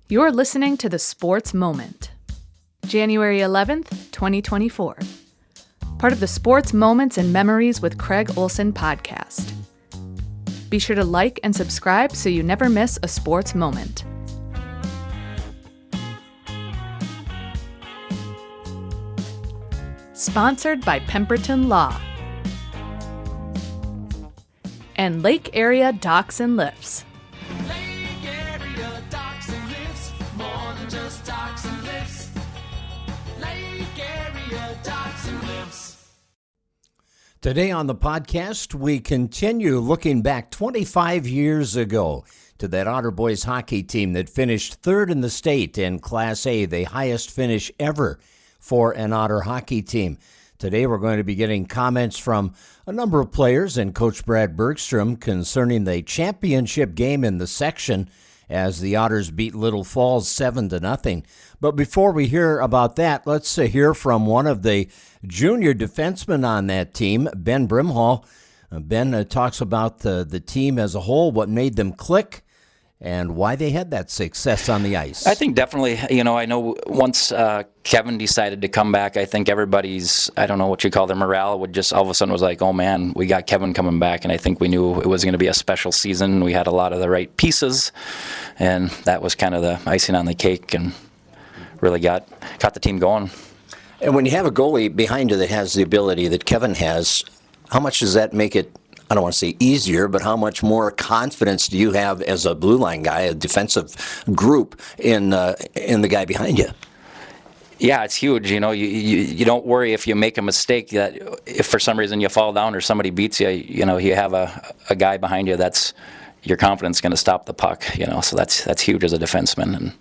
You're listening to The Sports Moment, January 11th, 2024. Part of the Sports Moments and Memories with Craig Olson podcast. Be sure to like and subscribe so you never miss a sports moment. Sponsored by Pemberton Law and Lake Area Docks and Lifts. Lake Area Docks and Lifts, more than just docks and lifts. Lake Area Docks and Lifts. Today on the podcast, we continue looking back 25 years ago to that Otter Boys Hockey Team that finished third in the state in Class A, the highest finish ever for an Otter hockey team. Today we're going to be getting comments from a number of players and Coach Brad Bergstrom concerning the championship game in the section as the Otters beat Little Falls 7-0. But before we hear about that, let's hear from one of the junior defensemen on that team, Ben Brimhall. Ben talks about the team as a whole, what made them click, and why they had that success on the ice. I think definitely, I know once Kevin decided to come back, I think everybody's, I don't know what you call their morale, would just all of a sudden was like, oh man, we got Kevin coming back, and I think we knew it was going to be a special season. We had a lot of the right pieces, and that was kind of the icing on the cake and really got the team going. And when you have a goalie behind you that has the ability that Kevin has, how much does that make it, I don't want to say easier, but how much more confidence do you have as a blue line guy, a defensive group, in the guy behind you? Yeah, it's huge. You don't worry if you make a mistake that if for some reason you fall down or somebody beats you, you have a guy behind you that's your confidence going to stop the puck. So that's huge as a defenseman, and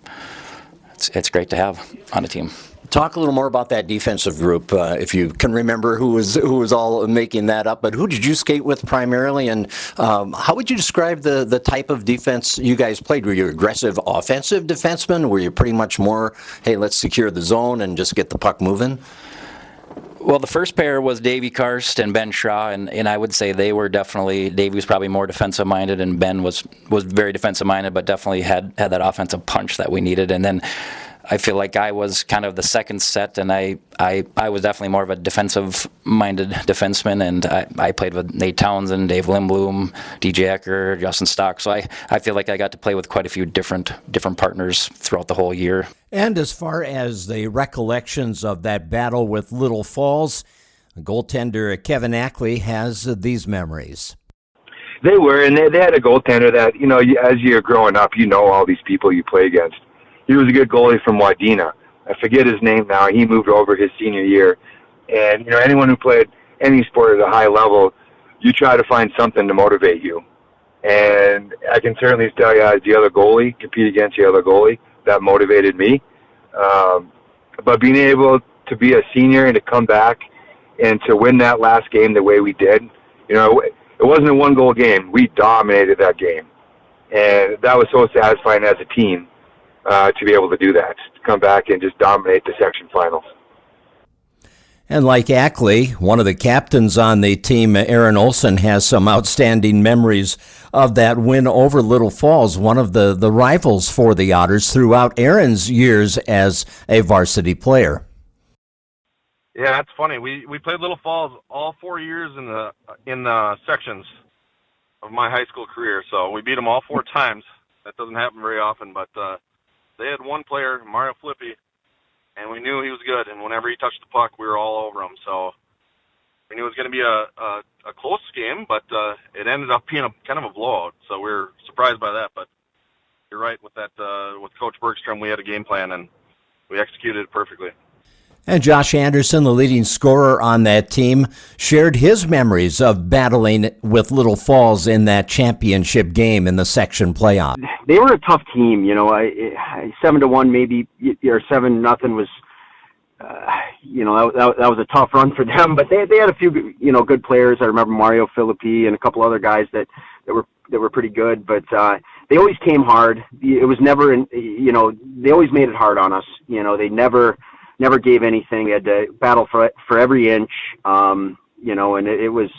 it's great to have on a team. Talk a little more about that defensive group, if you can remember who was all making that up. But who did you skate with primarily, and how would you describe the type of defense you guys played? Were you aggressive offensive defensemen? Were you pretty much more, hey, let's secure the zone and just get the puck moving? Well, the first pair was Davey Karst and Ben Shaw, and I would say they were definitely, Davey was probably more defensive-minded, and Ben was very defensive-minded, but definitely had that offensive punch that we needed. And then I feel like I was kind of the second set, and I was definitely more of a defensive-minded defenseman, and I played with Nate Townsend, Dave Lindblom, DJ Ecker, Justin Stock, so I feel like I got to play with quite a few different partners throughout the whole year. And as far as the recollections of that battle with Little Falls, goaltender Kevin Ackley has these memories. They were, and they had a goaltender that, as you're growing up, all these people you play against. He was a good goalie from Wadena. I forget his name now. He moved over his senior year. And, anyone who played any sport at a high level, you try to find something to motivate you. And I can certainly tell you as the other goalie, compete against the other goalie, that motivated me. But being able to be a senior and to come back and to win that last game the way we did, it wasn't a one-goal game. We dominated that game. And that was so satisfying as a team. To be able to do that, to come back and just dominate the section finals. And like Ackley, one of the captains on the team, Aaron Olson, has some outstanding memories of that win over Little Falls, one of the rivals for the Otters throughout Aaron's years as a varsity player. Yeah, that's funny. We played Little Falls all 4 years in the sections of my high school career, so we beat them all 4 times. That doesn't happen very often, but they had one player, Mario Flippy, and we knew he was good. And whenever he touched the puck, we were all over him. So we knew it was going to be a close game, but it ended up being kind of a blowout. So we were surprised by that. But you're right with that. With Coach Bergstrom, we had a game plan, and we executed it perfectly. And Josh Anderson, the leading scorer on that team, shared his memories of battling with Little Falls in that championship game in the section playoff. They were a tough team, 7-1 maybe, or 7-0 was, that was a tough run for them. But they had a few, good players. I remember Mario Filippi and a couple other guys that were pretty good. But they always came hard. It was never, they always made it hard on us. They never gave anything. We had to battle for every inch, and it was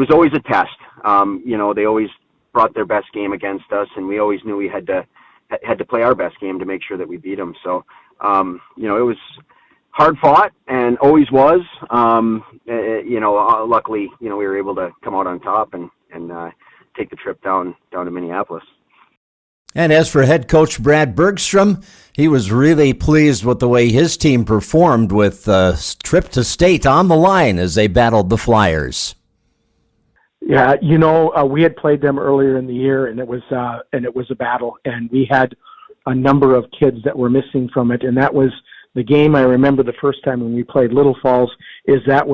always a test. They always brought their best game against us, and we always knew we had to had to play our best game to make sure that we beat them. So, it was hard fought and always was. Luckily, we were able to come out on top and take the trip down to Minneapolis. And as for head coach Brad Bergstrom, he was really pleased with the way his team performed with the trip to state on the line as they battled the Flyers. Yeah, we had played them earlier in the year, and it was a battle, and we had a number of kids that were missing from it, and that was the game I remember the first time when we played Little Falls. We had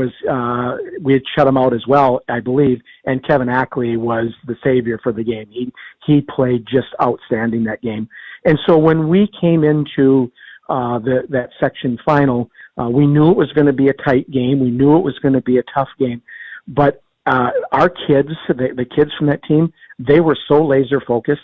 shut them out as well, I believe, and Kevin Ackley was the savior for the game. He played just outstanding that game, and so when we came into that section final, we knew it was going to be a tight game. We knew it was going to be a tough game, but our kids, the kids from that team, they were so laser focused.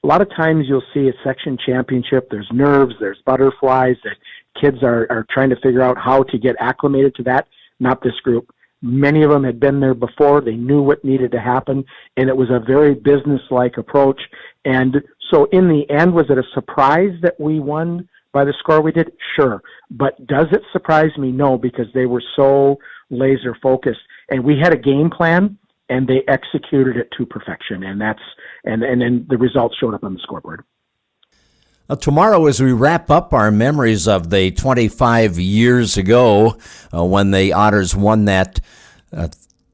A lot of times you'll see a section championship, there's nerves, there's butterflies, that kids are trying to figure out how to get acclimated to that. Not this group. Many of them had been there before. They knew what needed to happen, and it was a very business-like approach. And so in the end, was it a surprise that we won by the score we did? Sure. But does it surprise me? No, because they were so laser focused. And we had a game plan, and they executed it to perfection. And then the results showed up on the scoreboard. Tomorrow, as we wrap up our memories of the 25 years ago when the Otters won that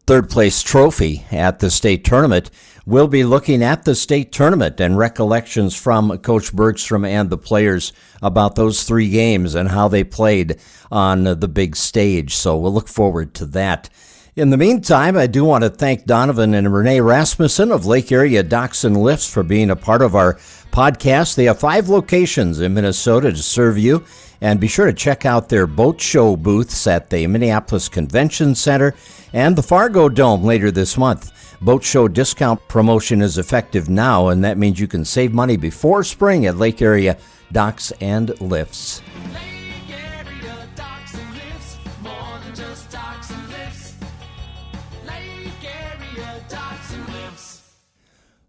third-place trophy at the state tournament, we'll be looking at the state tournament and recollections from Coach Bergstrom and the players about those 3 games and how they played on the big stage. So we'll look forward to that. In the meantime, I do want to thank Donovan and Renee Rasmussen of Lake Area Docks and Lifts for being a part of our podcast. They have 5 locations in Minnesota to serve you, and be sure to check out their boat show booths at the Minneapolis Convention Center and the Fargo Dome later this month. Boat show discount promotion is effective now, and that means you can save money before spring at Lake Area Docks and Lifts. Lake Area Docks and Lifts, more than just docks and lifts. Lake Area Docks and Lifts.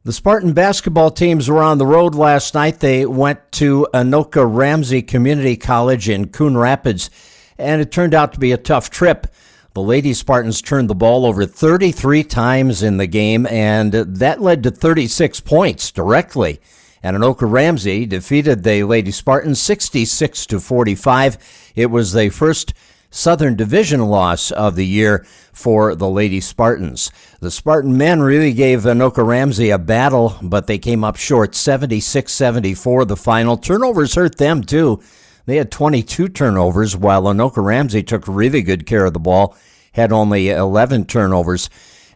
The Spartan basketball teams were on the road last night. They went to Anoka Ramsey Community College in Coon Rapids, and it turned out to be a tough trip. The Lady Spartans turned the ball over 33 times in the game, and that led to 36 points directly. And Anoka Ramsey defeated the Lady Spartans 66-45. It was the first Southern Division loss of the year for the Lady Spartans. The Spartan men really gave Anoka Ramsey a battle, but they came up short, 76-74 the final. Turnovers hurt them too. They had 22 turnovers, while Anoka Ramsey took really good care of the ball, had only 11 turnovers.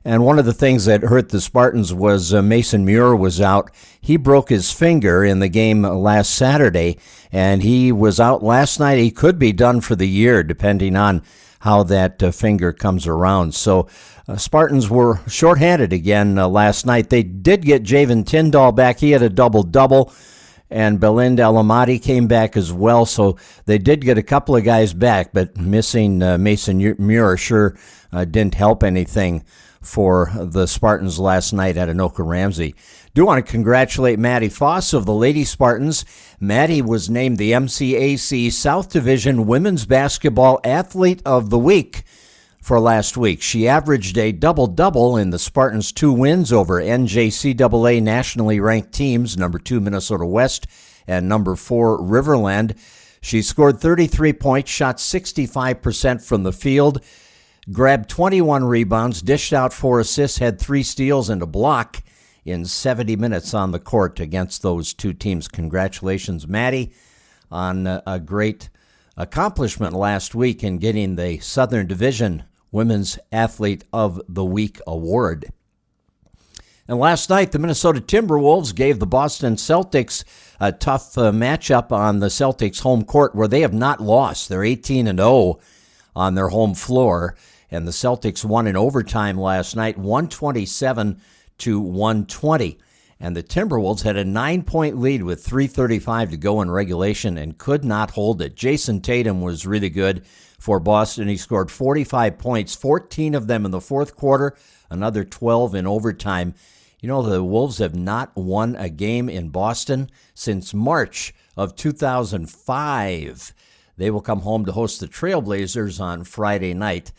And one of the things that hurt the Spartans was Mason Muir was out. He broke his finger in the game last Saturday, and he was out last night. He could be done for the year, depending on how that finger comes around. So Spartans were shorthanded again last night. They did get Javen Tyndall back. He had a double-double. And Belinda Alamati came back as well, so they did get a couple of guys back, but missing Mason Muir sure didn't help anything for the Spartans last night at Anoka Ramsey. Do want to congratulate Maddie Foss of the Lady Spartans. Maddie was named the MCAC South Division Women's Basketball Athlete of the Week for last week. She averaged a double-double in the Spartans' 2 wins over NJCAA nationally ranked teams, number 2 Minnesota West and number 4 Riverland. She scored 33 points, shot 65% from the field, grabbed 21 rebounds, dished out 4 assists, had 3 steals and a block in 70 minutes on the court against those 2 teams. Congratulations, Maddie, on a great accomplishment last week in getting the Southern Division Women's Athlete of the Week award. And last night, the Minnesota Timberwolves gave the Boston Celtics a tough matchup on the Celtics' home court where they have not lost. They're 18-0 on their home floor, and the Celtics won in overtime last night, 127-120. And the Timberwolves had a 9-point lead with 3:35 to go in regulation and could not hold it. Jason Tatum was really good for Boston. He scored 45 points, 14 of them in the fourth quarter, another 12 in overtime You know, the Wolves have not won a game in Boston since March of 2005. They will come home to host the Trailblazers on Friday night.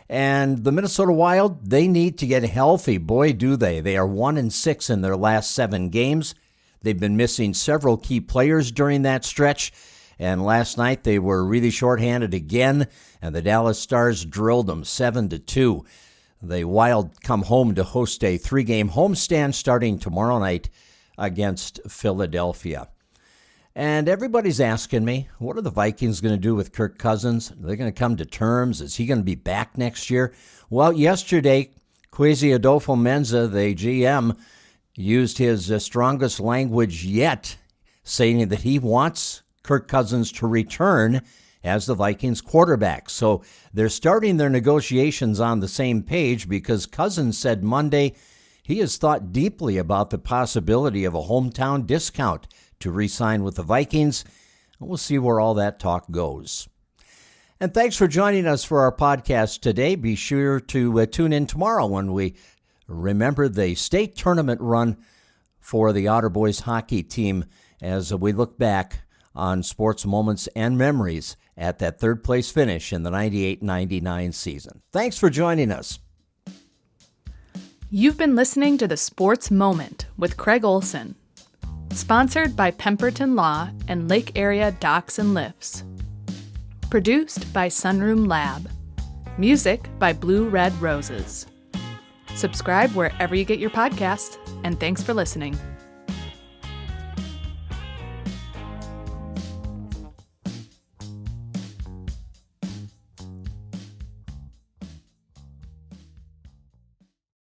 And the Minnesota Wild, they need to get healthy. Boy, do they. They are 1-6 in their last 7 games. They've been missing several key players during that stretch. And last night they were really shorthanded again, and the Dallas Stars drilled them 7-2. The Wild come home to host a 3-game homestand starting tomorrow night against Philadelphia. And everybody's asking me, what are the Vikings going to do with Kirk Cousins? Are they going to come to terms? Is he going to be back next year? Well, yesterday, Kwesi Adolfo-Mensa, the GM, used his strongest language yet, saying that he wants Kirk Cousins to return as the Vikings quarterback. So they're starting their negotiations on the same page because Cousins said Monday he has thought deeply about the possibility of a hometown discount to re-sign with the Vikings. We'll see where all that talk goes. And thanks for joining us for our podcast today. Be sure to tune in tomorrow when we remember the state tournament run for the Otter Boys Hockey Team as we look back on sports moments and memories at that third-place finish in the 98-99 season. Thanks for joining us. You've been listening to The Sports Moment with Craig Olson, sponsored by Pemberton Law and Lake Area Docks and Lifts. Produced by Sunroom Lab. Music by Blue Red Roses. Subscribe wherever you get your podcasts, and thanks for listening.